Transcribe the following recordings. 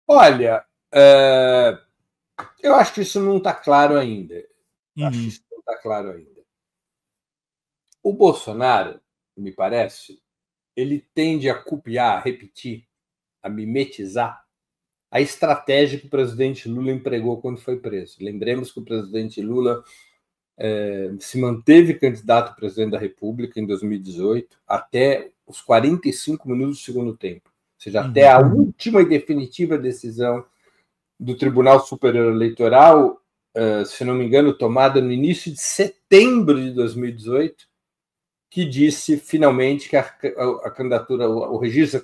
Olha, eu acho que isso não está claro ainda. Acho que isso não está claro ainda. O Bolsonaro, me parece, ele tende a copiar, a repetir, a mimetizar a estratégia que o presidente Lula empregou quando foi preso. Lembremos que o presidente Lula se manteve candidato a presidente da República em 2018 até os 45 minutos do segundo tempo, ou seja, até a última e definitiva decisão do Tribunal Superior Eleitoral, se não me engano, tomada no início de setembro de 2018, que disse finalmente que a candidatura, o registro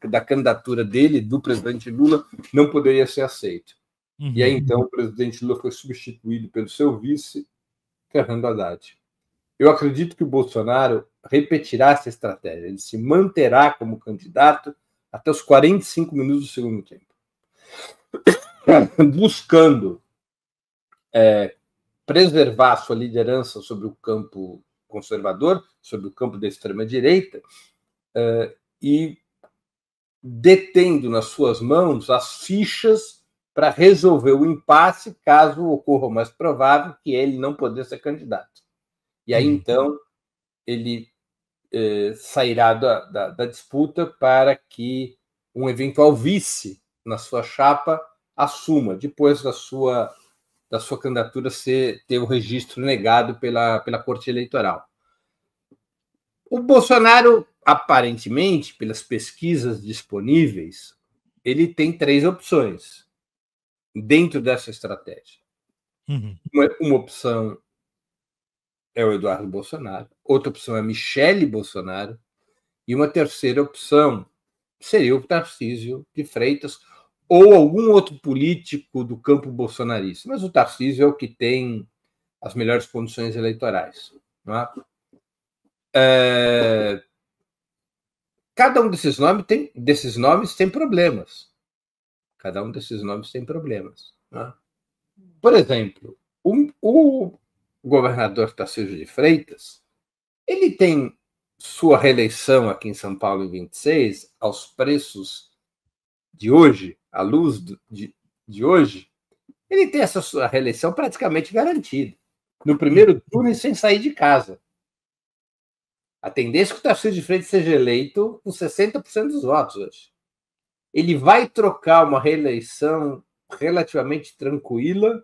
da candidatura dele, do presidente Lula, não poderia ser aceito. E aí, então, o presidente Lula foi substituído pelo seu vice, Fernando Haddad. Eu acredito que o Bolsonaro repetirá essa estratégia. Ele se manterá como candidato até os 45 minutos do segundo tempo, buscando preservar sua liderança sobre o campo conservador, sobre o campo da extrema-direita, e detendo nas suas mãos as fichas para resolver o impasse, caso ocorra o mais provável que ele não poder ser candidato. E aí, então, ele sairá da disputa para que um eventual vice na sua chapa assuma, depois da sua candidatura ter o registro negado pela Corte Eleitoral. O Bolsonaro, aparentemente, pelas pesquisas disponíveis, ele tem 3 opções dentro dessa estratégia. Uma opção é o Eduardo Bolsonaro, outra opção é Michele Bolsonaro, e uma terceira opção seria o Tarcísio de Freitas ou algum outro político do campo bolsonarista. Mas o Tarcísio é o que tem as melhores condições eleitorais. Não é? Cada um desses nomes tem problemas. Cada um desses nomes tem problemas. Não é? Por exemplo, o governador Tarcísio de Freitas, ele tem sua reeleição aqui em São Paulo em 26, aos preços de hoje, à luz de hoje, ele tem essa sua reeleição praticamente garantida. No primeiro turno e sem sair de casa. A tendência é que o Tarcísio de Freitas seja eleito com 60% dos votos hoje. Ele vai trocar uma reeleição relativamente tranquila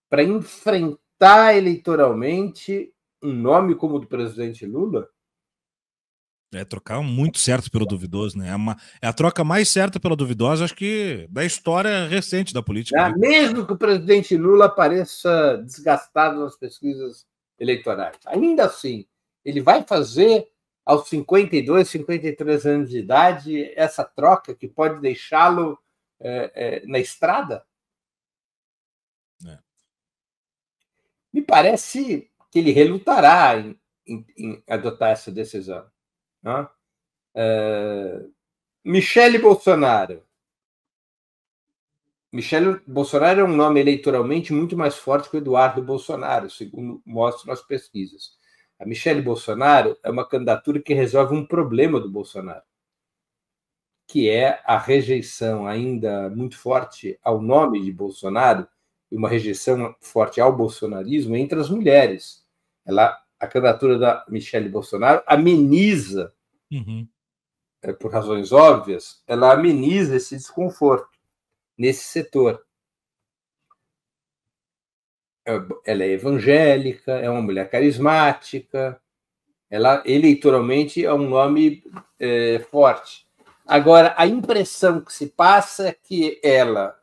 para enfrentar eleitoralmente um nome como o do presidente Lula? Trocar muito certo pelo duvidoso, né? É a troca mais certa pela duvidosa, acho que, da história recente da política. Mesmo que o presidente Lula pareça desgastado nas pesquisas eleitorais. Ainda assim, ele vai fazer aos 52, 53 anos de idade essa troca que pode deixá-lo na estrada? Me parece que ele relutará em adotar essa decisão. Michele Bolsonaro. Michele Bolsonaro é um nome eleitoralmente muito mais forte que o Eduardo Bolsonaro, segundo mostram as pesquisas. A Michele Bolsonaro é uma candidatura que resolve um problema do Bolsonaro, que é a rejeição ainda muito forte ao nome de Bolsonaro e uma rejeição forte ao bolsonarismo entre as mulheres. A candidatura da Michele Bolsonaro ameniza, por razões óbvias, ela ameniza esse desconforto nesse setor. Ela é evangélica, é uma mulher carismática, ela eleitoralmente é um nome forte. Agora, a impressão que se passa é que ela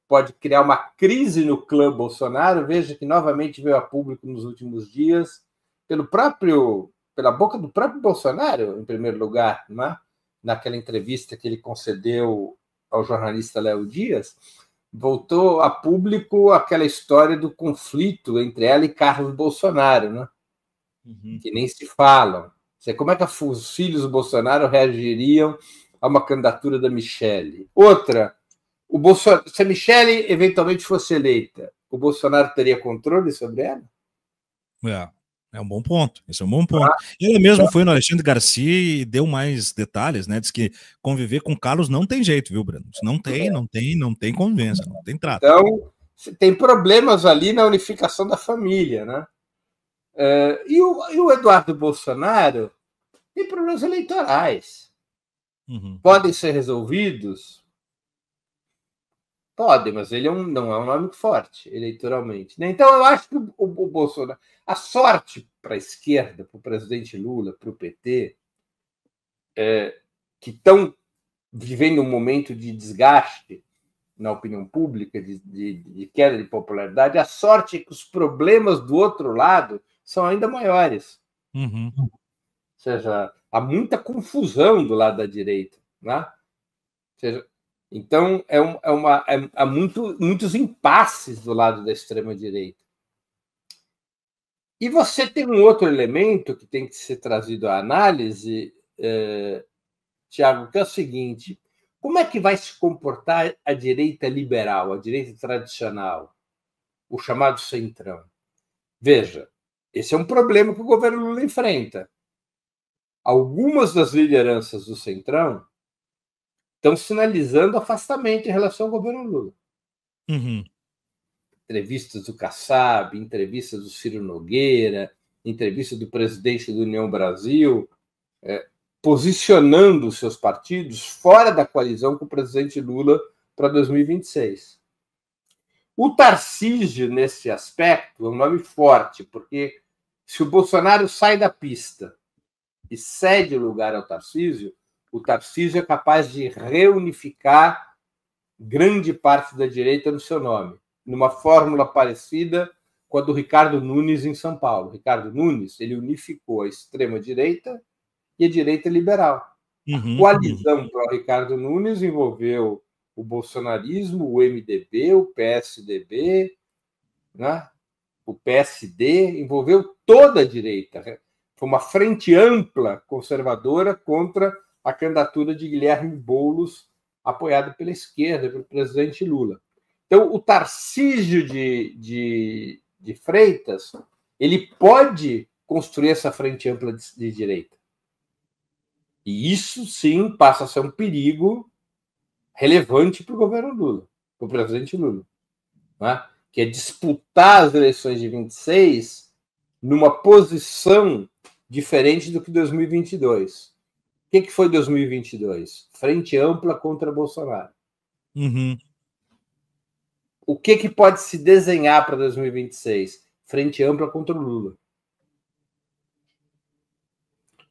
pode criar uma crise no clã Bolsonaro. Veja que novamente veio a público nos últimos dias, pela boca do próprio Bolsonaro, em primeiro lugar, né? Naquela entrevista que ele concedeu ao jornalista Léo Dias, voltou a público aquela história do conflito entre ela e Carlos Bolsonaro, né? Que nem se falam. Como é que os filhos do Bolsonaro reagiriam a uma candidatura da Michele? Outra, se a Michele eventualmente fosse eleita, o Bolsonaro teria controle sobre ela? É um bom ponto, isso é um bom ponto. Ela mesmo foi no Alexandre Garcia e deu mais detalhes, né? Diz que conviver com Carlos não tem jeito, viu, Breno? Não tem convivência, não tem trato. Então, tem problemas ali na unificação da família, né? E o Eduardo Bolsonaro tem problemas eleitorais. Podem ser resolvidos? Podem, mas ele não é um nome forte eleitoralmente. Né? Então, eu acho que o Bolsonaro... A sorte para a esquerda, para o presidente Lula, para o PT, que estão vivendo um momento de desgaste na opinião pública, de queda de popularidade, a sorte é que os problemas do outro lado são ainda maiores. Ou seja, há muita confusão do lado da direita. Né? Ou seja, então, há muitos impasses do lado da extrema-direita. E você tem um outro elemento que tem que ser trazido à análise, Tiago, que é o seguinte: como é que vai se comportar a direita liberal, a direita tradicional, o chamado centrão? Veja, esse é um problema que o governo Lula enfrenta. Algumas das lideranças do centrão estão sinalizando afastamento em relação ao governo Lula. Entrevistas do Kassab, entrevistas do Ciro Nogueira, entrevista do presidente do União Brasil, posicionando os seus partidos fora da coalizão com o presidente Lula para 2026. O Tarcísio, nesse aspecto, é um nome forte, porque se o Bolsonaro sai da pista e cede o lugar ao Tarcísio, o Tarcísio é capaz de reunificar grande parte da direita no seu nome, numa fórmula parecida com a do Ricardo Nunes em São Paulo. Ricardo Nunes, ele unificou a extrema-direita e a direita liberal. A coalizão para o Ricardo Nunes envolveu o bolsonarismo, o MDB, o PSDB, né? O PSD, envolveu toda a direita. Foi uma frente ampla conservadora contra a candidatura de Guilherme Boulos, apoiado pela esquerda, pelo presidente Lula. Então, o Tarcísio de Freitas, ele pode construir essa frente ampla de direita. E isso, sim, passa a ser um perigo relevante para o governo Lula, para o presidente Lula, né? Que é disputar as eleições de 26 numa posição diferente do que 2022. O que foi 2022? Frente ampla contra Bolsonaro. O que pode se desenhar para 2026? Frente ampla contra o Lula.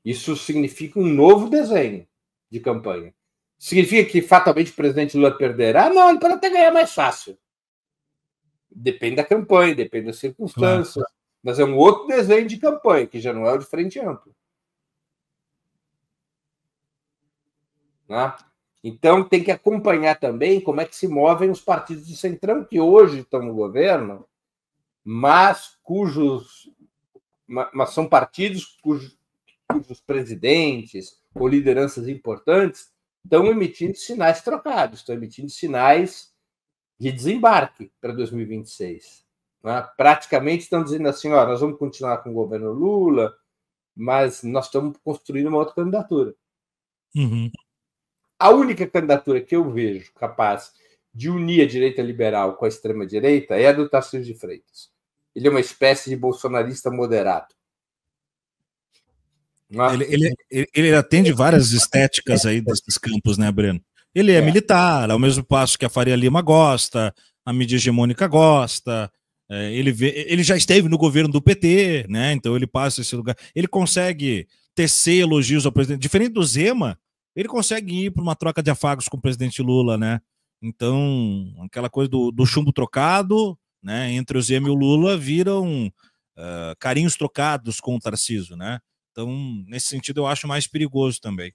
Isso significa um novo desenho de campanha. Significa que fatalmente o presidente Lula perderá? Não, ele pode até ganhar mais fácil. Depende da campanha, depende das circunstâncias. Claro. Mas é um outro desenho de campanha, que já não é o de frente ampla. Né? Então, tem que acompanhar também como é que se movem os partidos de centrão, que hoje estão no governo, mas são partidos cujos presidentes ou lideranças importantes estão emitindo sinais trocados, estão emitindo sinais de desembarque para 2026. Né? Praticamente estão dizendo assim, nós vamos continuar com o governo Lula, mas nós estamos construindo uma outra candidatura. A única candidatura que eu vejo capaz de unir a direita liberal com a extrema-direita é a do Tarcísio de Freitas. Ele é uma espécie de bolsonarista moderado. Ele atende várias estéticas aí desses campos, né, Breno? Ele é militar, ao mesmo passo que a Faria Lima gosta, a mídia hegemônica gosta, ele já esteve no governo do PT, né? Então ele passa esse lugar. Ele consegue tecer elogios ao presidente. Diferente do Zema, ele consegue ir para uma troca de afagos com o presidente Lula, né? Então, aquela coisa do chumbo trocado, né? Entre o Zema e o Lula viram carinhos trocados com o Tarcísio, né? Então, nesse sentido, eu acho mais perigoso também.